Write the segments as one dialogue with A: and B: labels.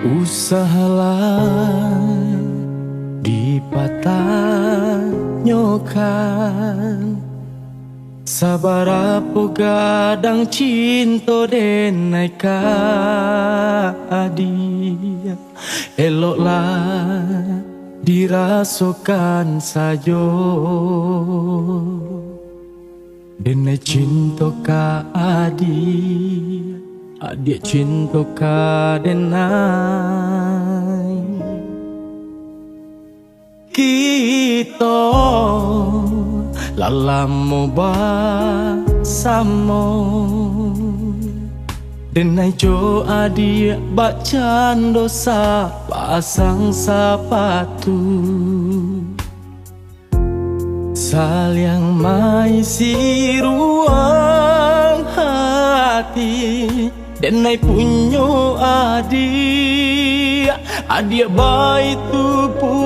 A: Usahalah dipatanyokan, sabar apa gadang cinta denai kadi. Eloklah dirasakan sajo denai cinta ka adi. Adik cinta ka denai kita lalamu bersama denai jo adik bacan dosa pasang sepatu saling maisi ruang hati denai punyo adik baik tu pulang.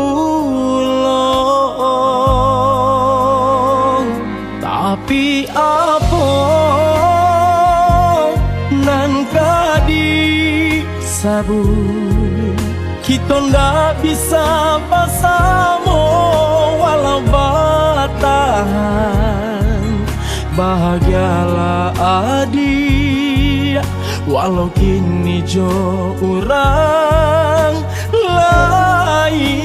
A: Tapi apa nan kadi sabun kita ndak bisa bersama walau bertahan. Bahagialah adik walau kini jo orang lain.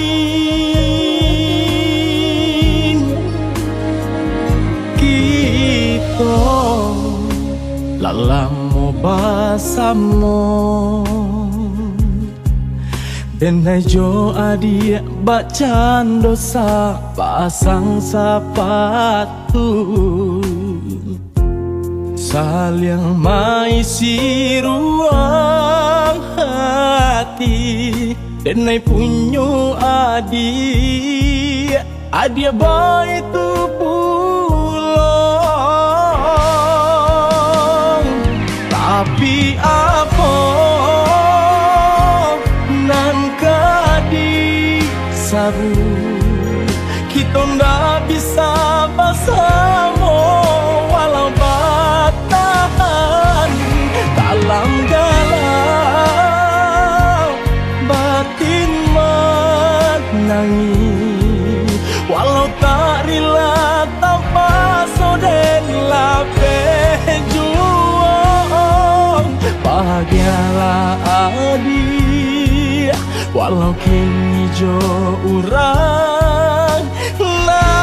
A: Kita lalamu bersama denai jo adik bacan dosa pasang sepatu saling maisi ruang hati denai punyo adik baik tu pulang. Tapi apa nan kadi sabun kita ndak bisa bersama walau bertahan dalam galau batin menangis walau tak rela tanpa soden lapeh juang. Bahagialah adik walau kini jo orang lain.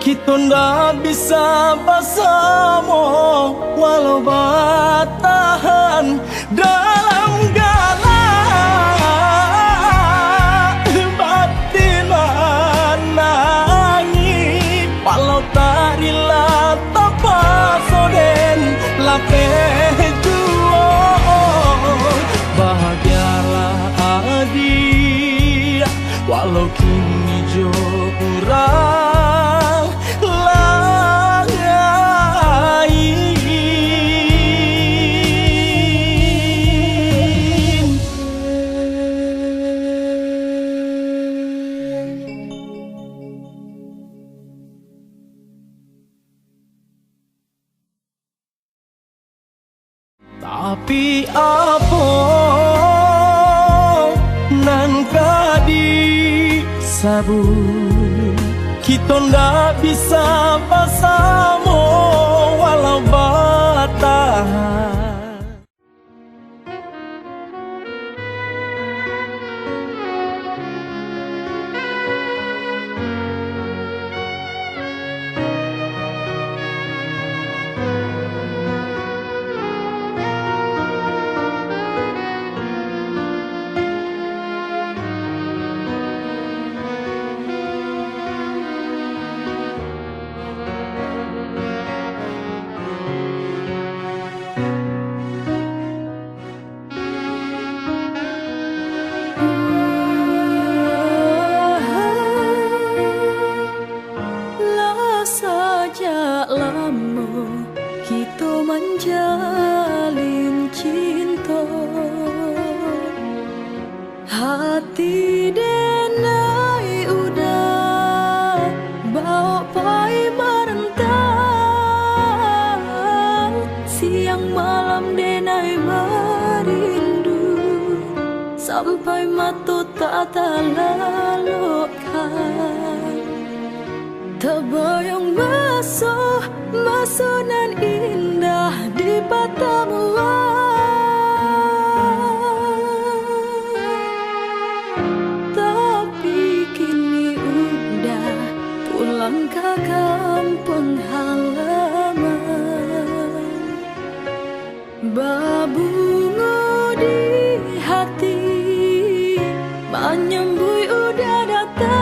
A: Kita ndak bisa bersama walau bertahan dalam galak batin menangis walau tak rela tanpa soden lapeh juang. Bahagialah adik walau kini jo orang lain. Tapi apa nan kadi sabun kita ndak bisa bersama walau bertahan.
B: Hati denai udah bawa pai merentang, siang malam denai merindu sampai mata tak terlalokkan. Terbayang masa nan indah di pertemuan. Pulang ke kampung halaman, berbunga di hati, menyambut udah datang.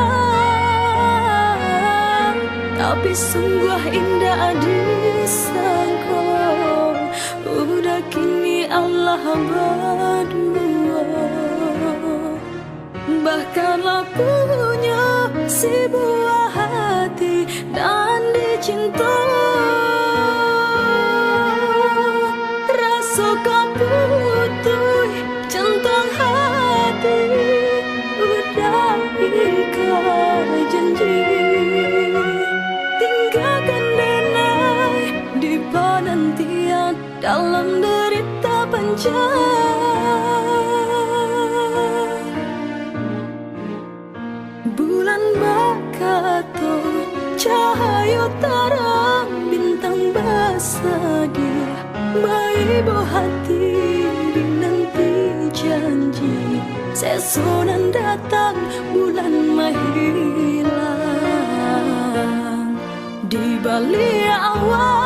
B: Tapi sungguh indah disangka, udah kini Allah berdua. Bahkanlah punya si buah hati dan dicinta, rasa kaputuh centang hati, udah ingkar janji tinggalkan denai di penantian dalam derita panjang. Bulan bakato cahaya terang, bintang bersedia baibo hati dinanti janji. Sesonan datang bulan menghilang di balik awan.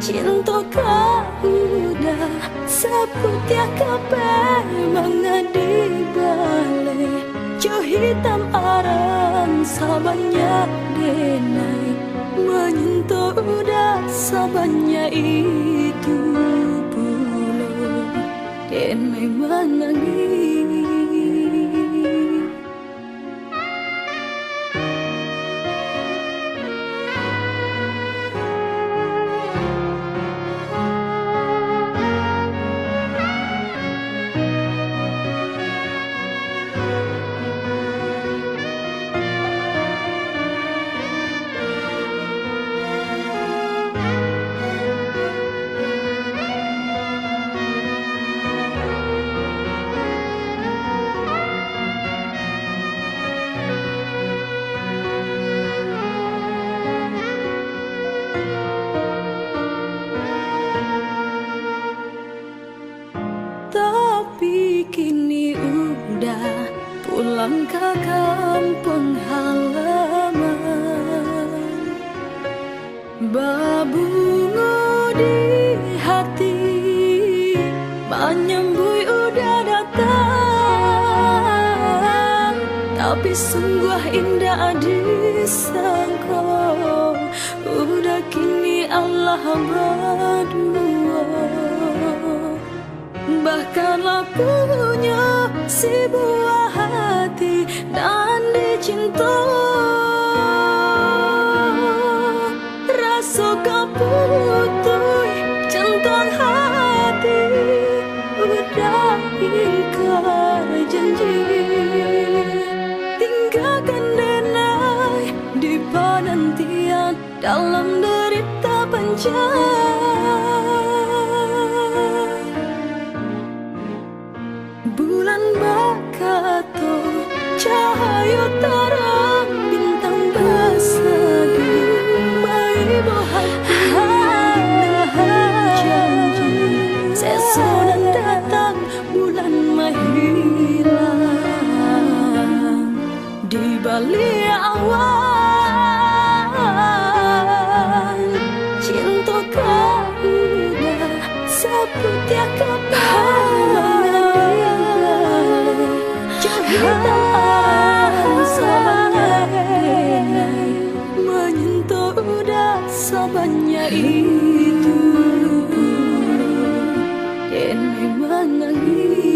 B: Cinta kau udah seputih kabeh mengadi balik, jauh hitam arang sabanya denai menyentuh udah sabanya itu bulu denai menangis. Tapi kini udah pulang ke kampung halaman, berbunga di hati, menyambut udah datang. Tapi sungguh indah disangka, udah kini Allah berdua. Bahkanlah punya si buah hati dan dicinta, rasa kaputuh centang hati, udah ingkar janji tinggalkan denai di penantian dalam derita panjang. Bulan bakato cahaya terang, bintang bersedia baibo hati janji. Sesonan datang bulan menghilang di balik awan. Cinta kau udah seputih kabeh menyentuh udah sabanya itu denai menangis.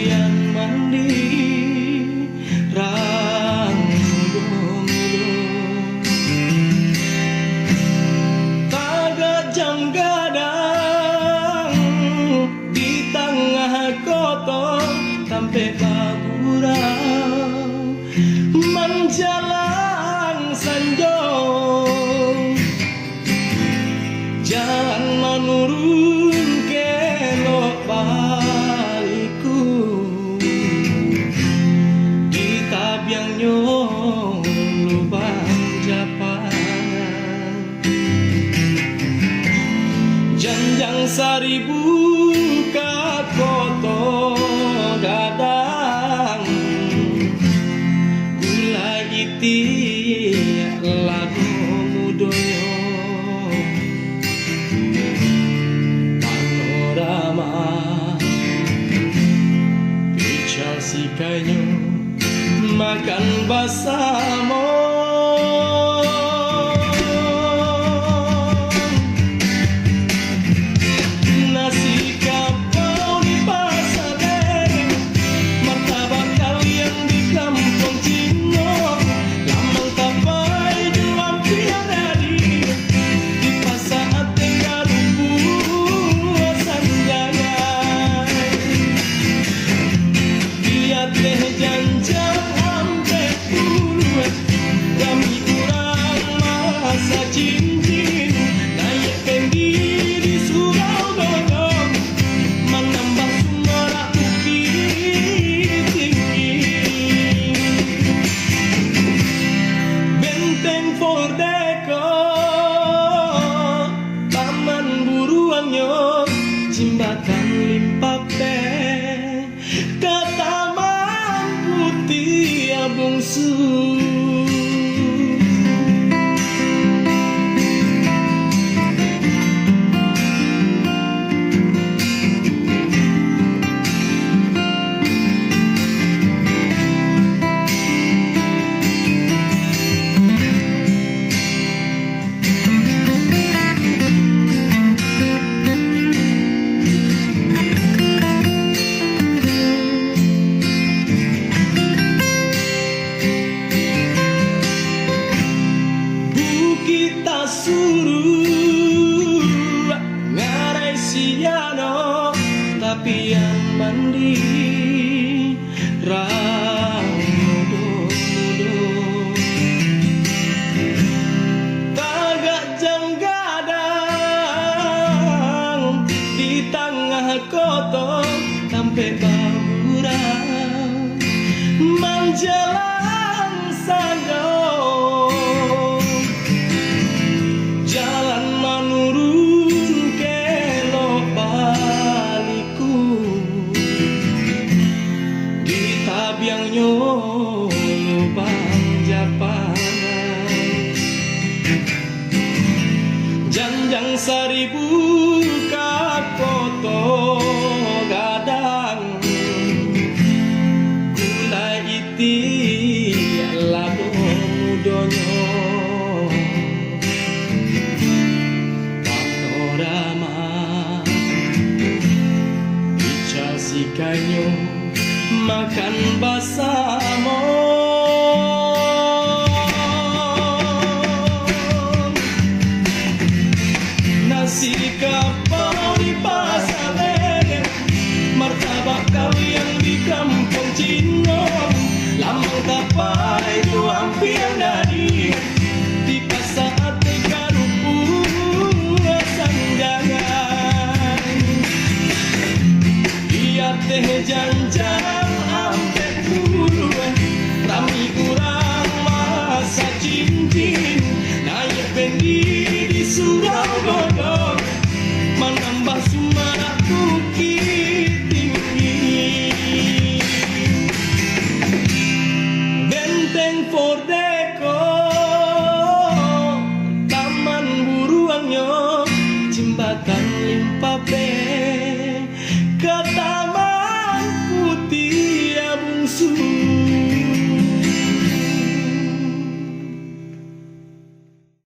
A: tapian mandi rang mudo-mudo taga jam gadang di tengah kota sampai baburau menjalang sanjong jalan menurun kelok baliku di tabiang nyong lubang japan janjang seribu kat koto gadang gula iti lagu mudoyo panorama pical sikanyo makan basamo nasi kapau di pasar martabak kalian di kampung Cino lamang tapai juang piadadi di pasar Tegalupu sanjaya dia teh janjang ampe puluh kami kurang masa cincin naik tinggi di surau dodong menambah sumber upi tinggi benteng Fordeko taman buruannya jembatan Limpape ke taman putih bungsu kita suruh ngarai siano tapian mandi rang mudo-mudo tagak jam gadang di tengah kota sampai baburau menjalang sanjong jalan menurun kelok baliku di tabiang lubang japan janjang seribu kat foto gadang gula iti lagu mudonyo sikanyo makan basamo nasi kapau di pasar martabak kalian di kampung Cino lamang tapai juang piandadi di pasar Tegalupu sanjangan teh janjang